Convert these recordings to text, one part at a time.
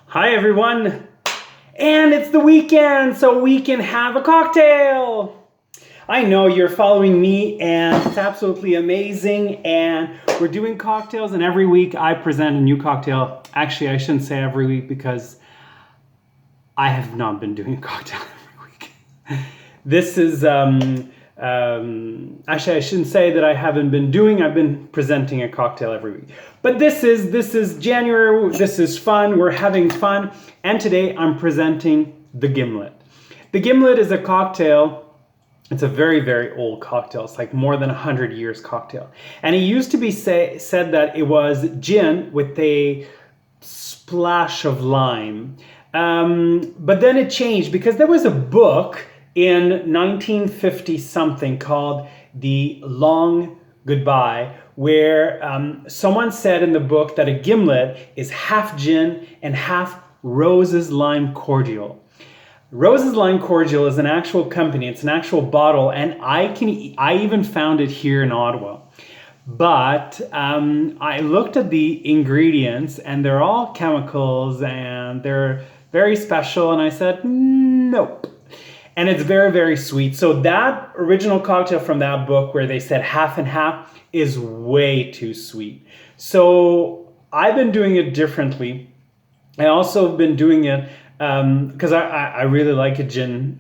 Hi everyone, and it's the weekend, so we can have a cocktail. I know you're following me and it's absolutely amazing, and we're doing cocktails, and every week I present a new cocktail. Actually, I shouldn't say every week because I have not been doing a cocktail every week. This is, actually I shouldn't say that I haven't been doing, I've been presenting a cocktail every week. But this is January, this is fun, we're having fun, and today I'm presenting the Gimlet. The Gimlet is a cocktail. It's a very, very old cocktail. It's like more than 100 years cocktail. And it used to be said that it was gin with a splash of lime. But then it changed because there was a book in 1950 something called The Long Goodbye, where someone said in the book that a gimlet is half gin and half Rose's Lime Cordial. Rose's Lime Cordial is an actual company, it's an actual bottle, and I even found it here in Ottawa. But I looked at the ingredients and they're all chemicals and they're very special, and I said, nope. And it's very, very sweet. So that original cocktail from that book where they said half and half is way too sweet. So I've been doing it differently. I also have been doing it because I really like a gin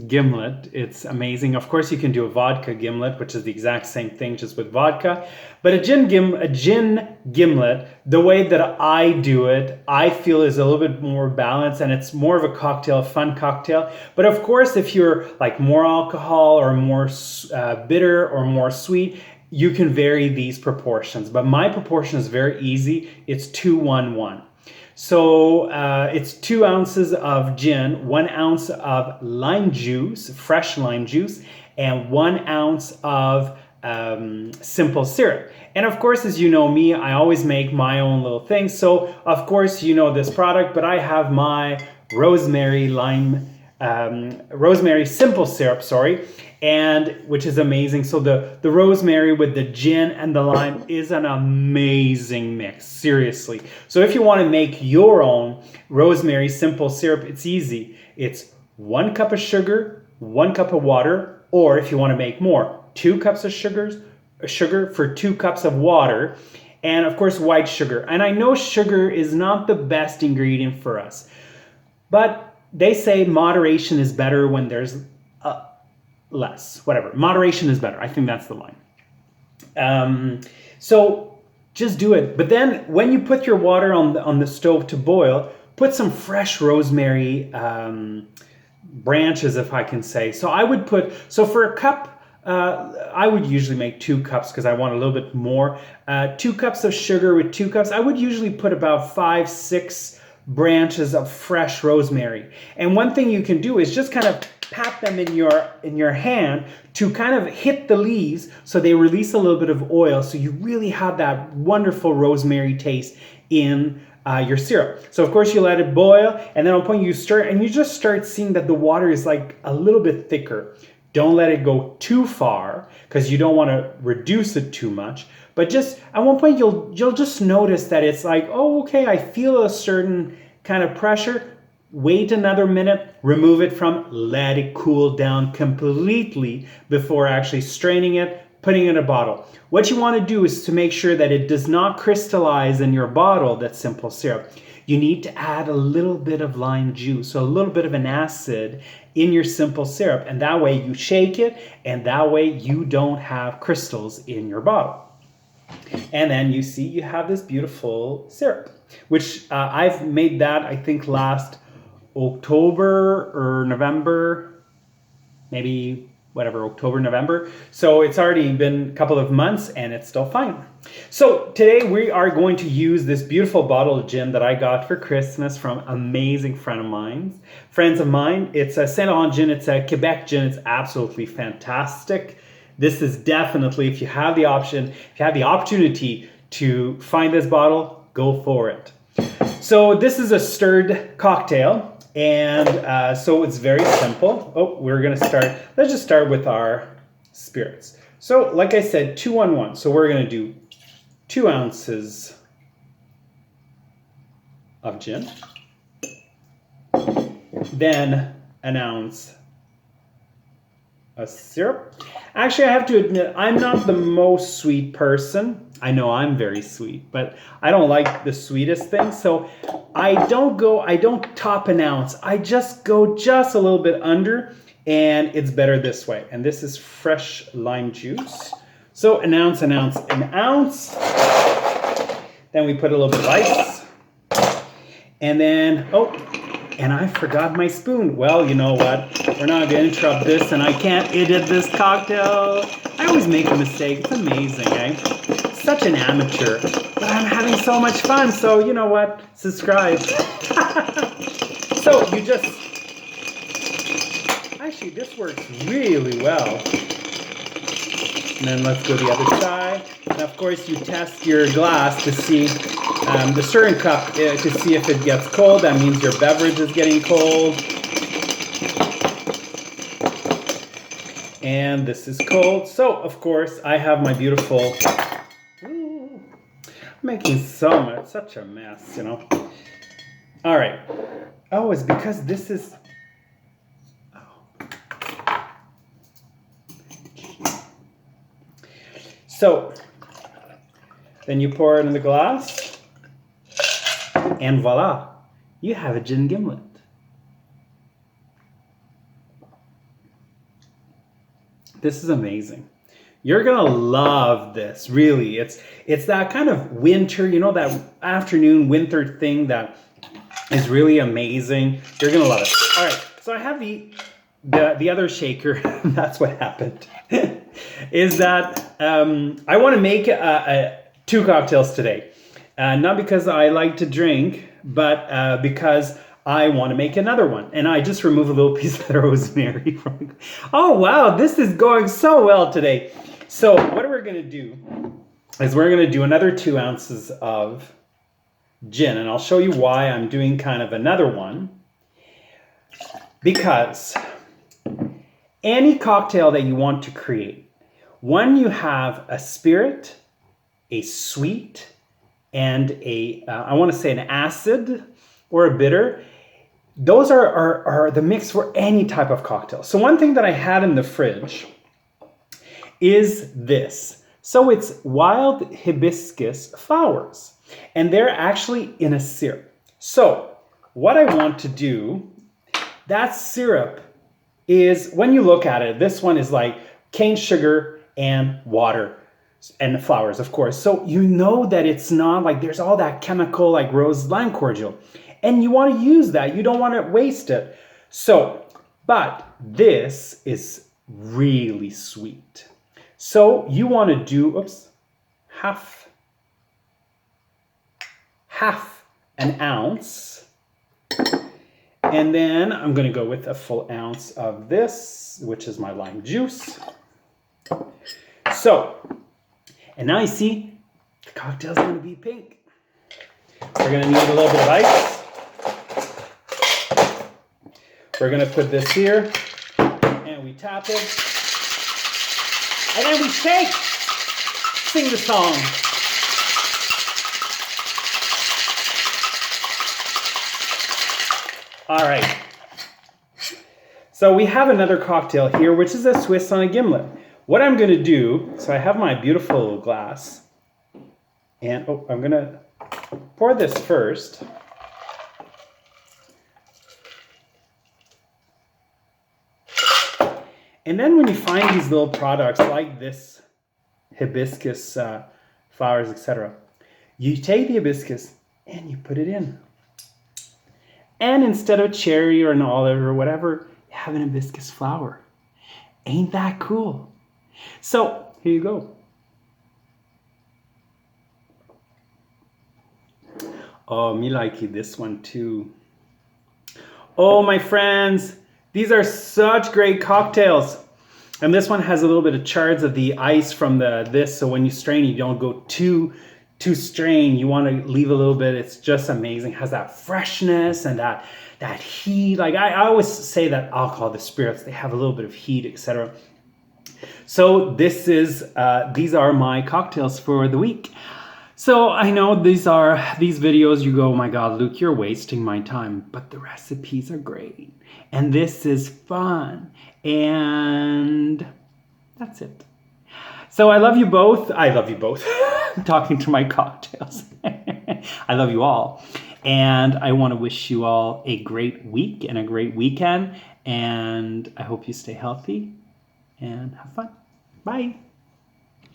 gimlet. It's amazing. Of course, you can do a vodka gimlet, which is the exact same thing, just with vodka. But a gin gimlet, the way that I do it, I feel is a little bit more balanced, and it's more of a cocktail, fun cocktail. But of course, if you're like more alcohol or more bitter or more sweet, you can vary these proportions. But my proportion is very easy. It's 2-1-1. So it's 2 ounces of gin, 1 ounce of lime juice, fresh lime juice, and 1 ounce of simple syrup. And of course, as you know me, I always make my own little things. So of course, you know this product, but I have my rosemary simple syrup, and which is amazing. So the rosemary with the gin and the lime is an amazing mix, seriously. So if you want to make your own rosemary simple syrup, it's easy. It's 1 cup of sugar, 1 cup of water, or if you want to make more, 2 cups of sugar for 2 cups of water, and of course white sugar. And I know sugar is not the best ingredient for us, but they say moderation is better when there's less, whatever. Moderation is better. I think that's the line. So just do it. But then when you put your water on the stove to boil, put some fresh rosemary branches, if I can say. So I would so for a cup, I would usually make 2 cups because I want a little bit more. 2 cups of sugar with 2 cups. I would usually put about 5-6 branches of fresh rosemary. And one thing you can do is just kind of pat them in your hand to kind of hit the leaves so they release a little bit of oil, so you really have that wonderful rosemary taste in your syrup. So of course you let it boil, and then at one point you stir, and you just start seeing that the water is like a little bit thicker. Don't let it go too far because you don't want to reduce it too much. But just at one point you'll just notice that it's like, oh, okay, I feel a certain kind of pressure. Wait another minute, remove it let it cool down completely before actually straining it, putting it in a bottle. What you want to do is to make sure that it does not crystallize in your bottle, that simple syrup. You need to add a little bit of lime juice, so a little bit of an acid in your simple syrup, and that way you shake it, and that way you don't have crystals in your bottle. And then you see you have this beautiful syrup, which I've made that, I think, last October or November, maybe whatever, October, November. So it's already been a couple of months and it's still fine. So today we are going to use this beautiful bottle of gin that I got for Christmas from amazing friends of mine. It's a Saint Laurent gin, it's a Quebec gin, it's absolutely fantastic. This is definitely, if you have the opportunity to find this bottle, go for it. So this is a stirred cocktail. And so it's very simple. Oh, let's just start with our spirits. So like I said, 2-1-1. So we're going to do 2 ounces of gin. Then an ounce of syrup. Actually, I have to admit, I'm not the most sweet person. I know I'm very sweet, but I don't like the sweetest thing. So I don't top an ounce. I just go just a little bit under, and it's better this way. And this is fresh lime juice. So an ounce, an ounce, an ounce. Then we put a little bit of ice. And then, oh, and I forgot my spoon. Well, you know what? We're not going to interrupt this, and I can't edit this cocktail. I always make a mistake. It's amazing, eh? Such an amateur. But I'm having so much fun, so you know what? Subscribe. So you just... Actually, this works really well. And then let's go the other side. And of course, you test your glass to see the stirring cup to see if it gets cold. That means your beverage is getting cold. And this is cold. So, of course, I have my beautiful... Ooh, I'm making such a mess, you know. All right. Oh, it's because this is... So, then you pour it in the glass, and voila, you have a Gin Gimlet. This is amazing. You're gonna love this, really. It's that kind of winter, you know, that afternoon winter thing that is really amazing. You're gonna love it. All right, so I have the other shaker. That's what happened. Is that I want to make two cocktails today. Not because I like to drink, but because I want to make another one. And I just remove a little piece of the rosemary from... Oh, wow, this is going so well today. So what we're going to do is we're going to do another 2 ounces of gin. And I'll show you why I'm doing kind of another one. Because any cocktail that you want to create, when you have a spirit, a sweet, and I want to say an acid or a bitter, those are the mix for any type of cocktail. So one thing that I had in the fridge is this. So it's wild hibiscus flowers, and they're actually in a syrup. So what I want to do, that syrup is, when you look at it, this one is like cane sugar and water and flowers, of course. So you know that it's not like there's all that chemical like rose lime cordial. And you want to use that. You don't want to waste it. So, but this is really sweet. So you want to do, half an ounce. And then I'm going to go with a full ounce of this, which is my lime juice. So, and now you see, the cocktail's going to be pink. We're going to need a little bit of ice. We're going to put this here, and we tap it. And then we shake. Sing the song. All right. So we have another cocktail here, which is a Swiss on a gimlet. What I'm going to do, so I have my beautiful glass, and I'm going to pour this first. And then when you find these little products like this hibiscus flowers, etc., you take the hibiscus and you put it in. And instead of cherry or an olive or whatever, you have an hibiscus flower. Ain't that cool? So, here you go. Oh, me like this one too. Oh, my friends, these are such great cocktails. And this one has a little bit of shards of the ice from this, so when you strain, you don't go too strained. You want to leave a little bit. It's just amazing. It has that freshness and that heat. Like I always say that alcohol, the spirits, they have a little bit of heat, etc. So this is these are my cocktails for the week. So I know these videos, you go, oh my God, Luke, you're wasting my time, but the recipes are great. And this is fun. And that's it. So I love you both. I love you both. I'm talking to my cocktails. I love you all. And I want to wish you all a great week and a great weekend. And I hope you stay healthy and have fun. Bye.